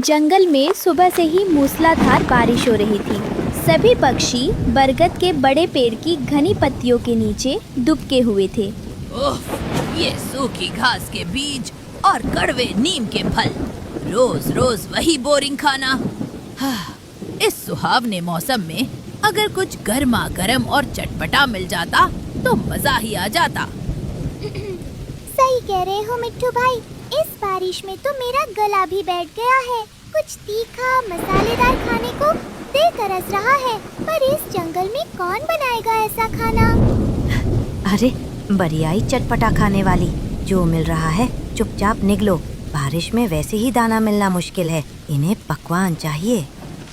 जंगल में सुबह से ही मूसलाधार बारिश हो रही थी। सभी पक्षी बरगद के बड़े पेड़ की घनी पत्तियों के नीचे दुबके हुए थे। ओह, ये सूखी घास के बीज और कड़वे नीम के फल, रोज रोज वही बोरिंग खाना। इस सुहावने मौसम में अगर कुछ गर्मा गर्म और चटपटा मिल जाता तो मजा ही आ जाता। सही कह रहे हो मिट्ठू भाई, इस बारिश में तो मेरा गला भी बैठ गया है। कुछ तीखा मसालेदार खाने को दिल तरस रहा है, पर इस जंगल में कौन बनाएगा ऐसा खाना? अरे बरियाई चटपटा खाने वाली, जो मिल रहा है चुपचाप निगलो। बारिश में वैसे ही दाना मिलना मुश्किल है, इन्हें पकवान चाहिए।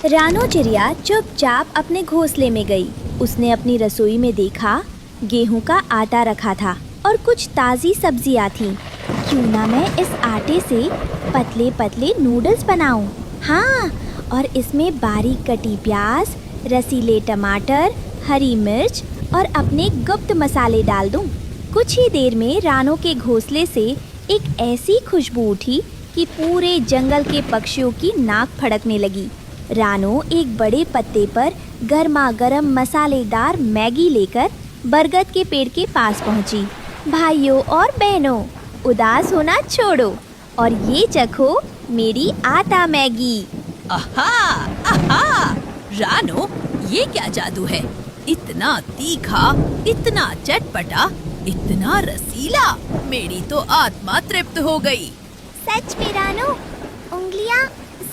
रानो चिड़िया चुपचाप अपने घोंसले में गई। उसने अपनी रसोई में देखा गेहूं का आटा रखा था और कुछ ताज़ी सब्जियां थीं। क्यों ना मैं इस आटे से पतले पतले नूडल्स बनाऊं। हाँ, और इसमें बारीक कटी प्याज, रसीले टमाटर, हरी मिर्च और अपने गुप्त मसाले डाल दूं। कुछ ही देर में रानो के घोंसले से एक ऐसी खुशबू उठी कि पूरे जंगल के पक्षियों की नाक फड़कने लगी। रानो एक बड़े पत्ते पर गर्मा गर्म मसालेदार मैगी लेकर बरगद के पेड़ के पास पहुंची। भाइयों और बहनों, उदास होना छोड़ो और ये चखो मेरी आटा मैगी। आहा, आहा, रानो, ये क्या जादू है? इतना तीखा, इतना चटपटा, इतना रसीला, मेरी तो आत्मा तृप्त हो गई। सच में रानो, उंगलियां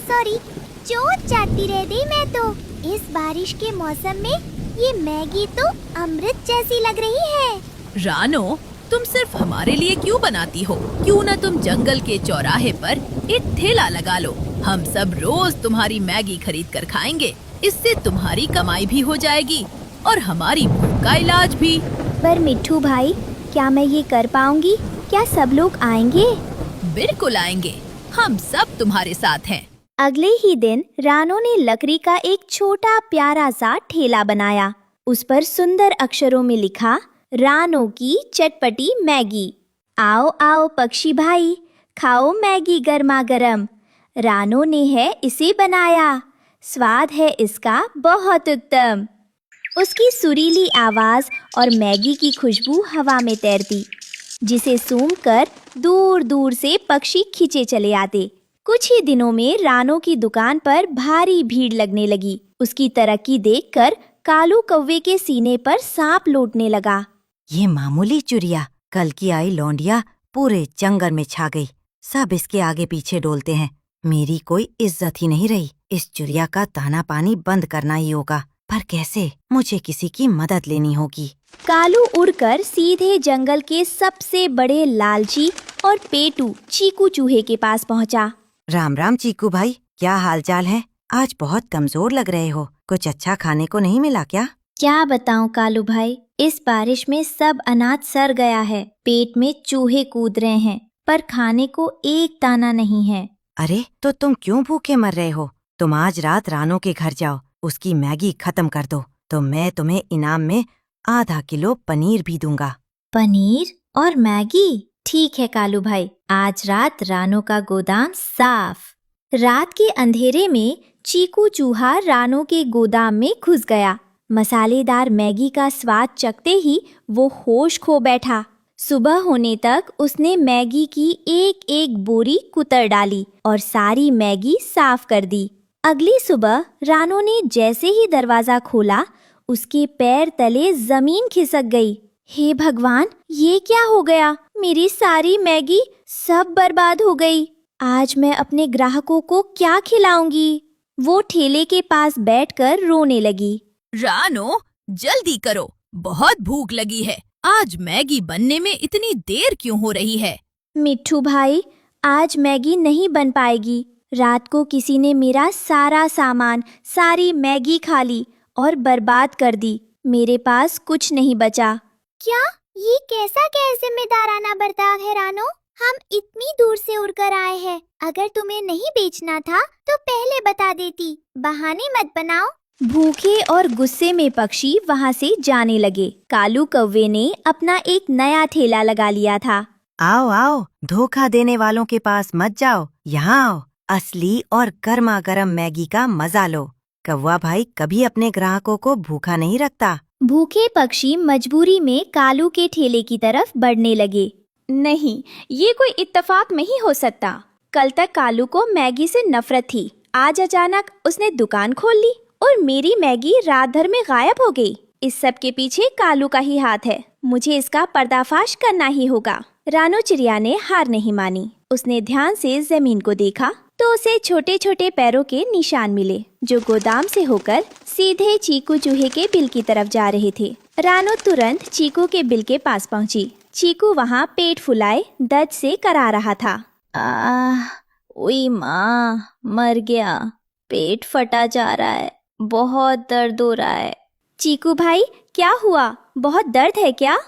सॉरी चोट जाती रह गई मैं तो। इस बारिश के मौसम में ये मैगी तो अमृत जैसी लग रही है। रानो, तुम सिर्फ हमारे लिए क्यों बनाती हो? क्यों न तुम जंगल के चौराहे पर एक ठेला लगा लो। हम सब रोज तुम्हारी मैगी खरीद कर खाएंगे। इससे तुम्हारी कमाई भी हो जाएगी और हमारी भूख का इलाज भी। पर मिट्ठू भाई, क्या मैं ये कर पाऊंगी? क्या सब लोग आएंगे? बिल्कुल आएंगे, हम सब तुम्हारे साथ हैं। अगले ही दिन रानो ने लकड़ी का एक छोटा प्यारा सा ठेला बनाया। उस पर सुंदर अक्षरों में लिखा, रानो की चटपटी मैगी। आओ आओ पक्षी भाई, खाओ मैगी गर्मा गर्म। रानो ने है इसे बनाया, स्वाद है इसका बहुत उत्तम। उसकी सुरीली आवाज और मैगी की खुशबू हवा में तैरती, जिसे सूंघकर दूर दूर से पक्षी खींचे चले आते। कुछ ही दिनों में रानो की दुकान पर भारी भीड़ लगने लगी। उसकी तरक्की देखकर कालू कौवे के सीने पर सांप लौटने लगा। ये मामूली चुरिया कल की आई लौंडिया पूरे जंगल में छा गई। सब इसके आगे पीछे डोलते हैं। मेरी कोई इज्जत ही नहीं रही। इस चुरिया का ताना पानी बंद करना ही होगा, पर कैसे? मुझे किसी की मदद लेनी होगी। कालू उड़कर सीधे जंगल के सबसे बड़े लालची और पेटू चीकू चूहे के पास पहुंचा। राम राम चीकू भाई, क्या हालचाल है? आज बहुत कमजोर लग रहे हो। कुछ अच्छा खाने को नहीं मिला क्या? क्या बताऊं कालू भाई, इस बारिश में सब अनाज सड़ गया है। पेट में चूहे कूद रहे हैं, पर खाने को एक दाना नहीं है। अरे तो तुम क्यों भूखे मर रहे हो? तुम आज रात रानो के घर जाओ, उसकी मैगी खत्म कर दो, तो मैं तुम्हें इनाम में आधा किलो पनीर भी दूंगा। पनीर और मैगी? ठीक है कालू भाई, आज रात रानो का गोदाम साफ। रात के अंधेरे में चीकू चूहा रानो के गोदाम में घुस गया। मसालेदार मैगी का स्वाद चखते ही वो होश खो बैठा। सुबह होने तक उसने मैगी की एक एक बोरी कुतर डाली और सारी मैगी साफ कर दी। अगली सुबह रानो ने जैसे ही दरवाजा खोला, उसके पैर तले जमीन खिसक गई। हे भगवान, ये क्या हो गया? मेरी सारी मैगी सब बर्बाद हो गई। आज मैं अपने ग्राहकों को क्या खिलाऊंगी? वो ठेले के पास बैठकर रोने लगी। रानो, जल्दी करो, बहुत भूख लगी है। आज मैगी बनने में इतनी देर क्यों हो रही है? मिट्ठू भाई, आज मैगी नहीं बन पाएगी। रात को किसी ने मेरा सारा सामान, सारी मैगी खा ली और बर्बाद कर दी। मेरे पास कुछ नहीं बचा। क्या? ये कैसा गैर जिम्मेदाराना बर्ताव है रानो? हम इतनी दूर से उड़कर आए हैं। अगर तुम्हें नहीं बेचना था तो पहले बता देती। बहाने मत बनाओ। भूखे और गुस्से में पक्षी वहाँ से जाने लगे। कालू कौवे ने अपना एक नया ठेला लगा लिया था। आओ आओ, धोखा देने वालों के पास मत जाओ, यहाँ आओ। असली और गर्मा गर्म मैगी का मजा लो। कौवा भाई कभी अपने ग्राहकों को भूखा नहीं रखता। भूखे पक्षी मजबूरी में कालू के ठेले की तरफ बढ़ने लगे। नहीं, ये कोई इत्तेफाक नहीं हो सकता। कल तक कालू को मैगी से नफरत थी, आज अचानक उसने दुकान खोल ली और मेरी मैगी रात भर में गायब हो गई। इस सब के पीछे कालू का ही हाथ है। मुझे इसका पर्दाफाश करना ही होगा। रानो चिड़िया ने हार नहीं मानी। उसने ध्यान से जमीन को देखा तो उसे छोटे छोटे पैरों के निशान मिले जो गोदाम से होकर सीधे चीकू चूहे के बिल की तरफ जा रहे थे। रानो तुरंत चीकू के बिल के पास पहुंची। चीकू वहां पेट फुलाए दर्द से करा रहा था। ओई माँ, मर गया। पेट फटा जा रहा है, बहुत दर्द हो रहा है। चीकू भाई, क्या हुआ? बहुत दर्द है क्या?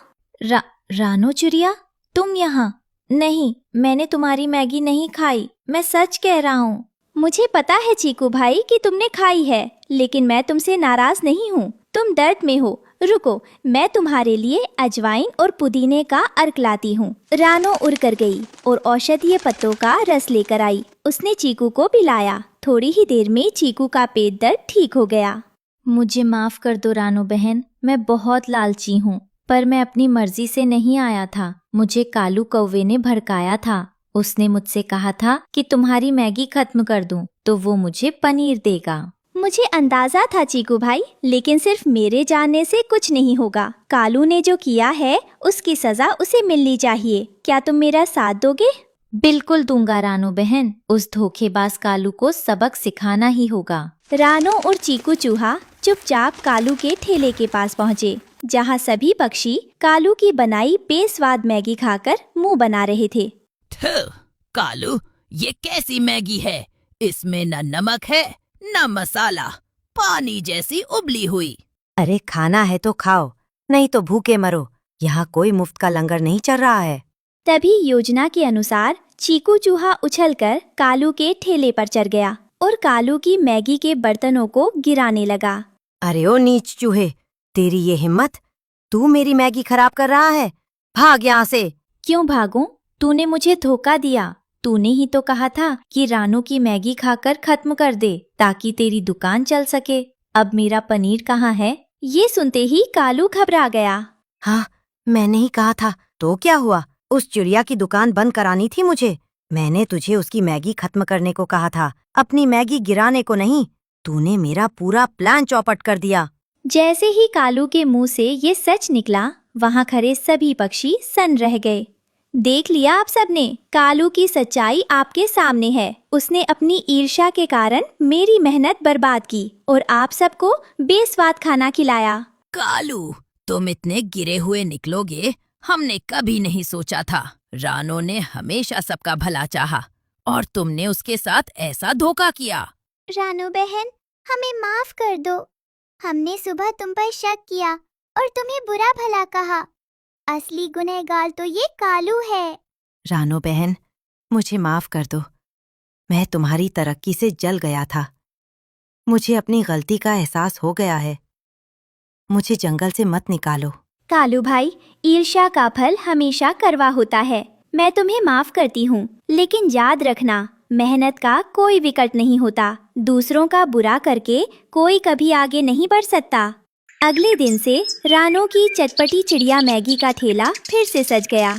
रानो चिड़िया, तुम यहाँ? नहीं, मैंने तुम्हारी मैगी नहीं खाई, मैं सच कह रहा हूँ। मुझे पता है चीकू भाई कि तुमने खाई है, लेकिन मैं तुमसे नाराज नहीं हूँ। तुम दर्द में हो, रुको, मैं तुम्हारे लिए अजवाइन और पुदीने का अर्क लाती हूँ। रानो उड़ कर गई और औषधीय पत्तों का रस लेकर आई। उसने चीकू को पिलाया। थोड़ी ही देर में चीकू का पेट दर्द ठीक हो गया। मुझे माफ कर दो रानो बहन, मैं बहुत लालची हूँ, पर मैं अपनी मर्जी से नहीं आया था। मुझे कालू कौवे ने भड़काया था। उसने मुझसे कहा था कि तुम्हारी मैगी खत्म कर दूं, तो वो मुझे पनीर देगा। मुझे अंदाजा था चीकू भाई, लेकिन सिर्फ मेरे जानने से कुछ नहीं होगा। कालू ने जो किया है उसकी सजा उसे मिलनी चाहिए। क्या तुम मेरा साथ दोगे? बिल्कुल दूंगा रानो बहन। उस धोखेबाज कालू को सबक सिखाना ही होगा। रानो और चीकू चूहा चुपचाप कालू के ठेले के पास पहुँचे, जहाँ सभी पक्षी कालू की बनाई बेस्वाद मैगी खाकर मुंह बना रहे थे। कालू, ये कैसी मैगी है? इसमें न नमक है न मसाला, पानी जैसी उबली हुई। अरे खाना है तो खाओ, नहीं तो भूखे मरो। यहाँ कोई मुफ्त का लंगर नहीं चल रहा है। तभी योजना के अनुसार चीकू चूहा उछलकर कालू के ठेले पर चढ़ गया और कालू की मैगी के बर्तनों को गिराने लगा। अरे ओ नीच चूहे, तेरी ये हिम्मत! तू मेरी मैगी खराब कर रहा है, भाग यहाँ से। क्यों भागूं? तूने मुझे धोखा दिया। तूने ही तो कहा था कि रानो की मैगी खाकर खत्म कर दे ताकि तेरी दुकान चल सके। अब मेरा पनीर कहाँ है? ये सुनते ही कालू घबरा गया। हाँ, मैंने ही कहा था। तो क्या हुआ? उस चिड़िया की दुकान बंद करानी थी मुझे। मैंने तुझे उसकी मैगी खत्म करने को कहा था, अपनी मैगी गिराने को नहीं। तूने मेरा पूरा प्लान चौपट कर दिया। जैसे ही कालू के मुंह से ये सच निकला, वहाँ खड़े सभी पक्षी सन्न रह गए। देख लिया आप सबने, कालू की सच्चाई आपके सामने है। उसने अपनी ईर्ष्या के कारण मेरी मेहनत बर्बाद की और आप सबको बेस्वाद खाना खिलाया। कालू, तुम इतने गिरे हुए निकलोगे, हमने कभी नहीं सोचा था। रानो ने हमेशा सबका भला चाहा और तुमने उसके साथ ऐसा धोखा किया। रानो बहन, हमें माफ कर दो। हमने सुबह तुम पर शक किया और तुम्हें बुरा भला कहा। असली गुनहगार तो ये कालू है। रानो बहन, मुझे माफ कर दो। मैं तुम्हारी तरक्की से जल गया था। मुझे अपनी गलती का एहसास हो गया है। मुझे जंगल से मत निकालो। कालू भाई, ईर्ष्या का फल हमेशा कड़वा होता है। मैं तुम्हें माफ करती हूँ, लेकिन याद रखना, मेहनत का कोई विकल्प नहीं होता। दूसरों का बुरा करके कोई कभी आगे नहीं बढ़ सकता। अगले दिन से रानो की चटपटी चिड़िया मैगी का ठेला फिर से सज गया।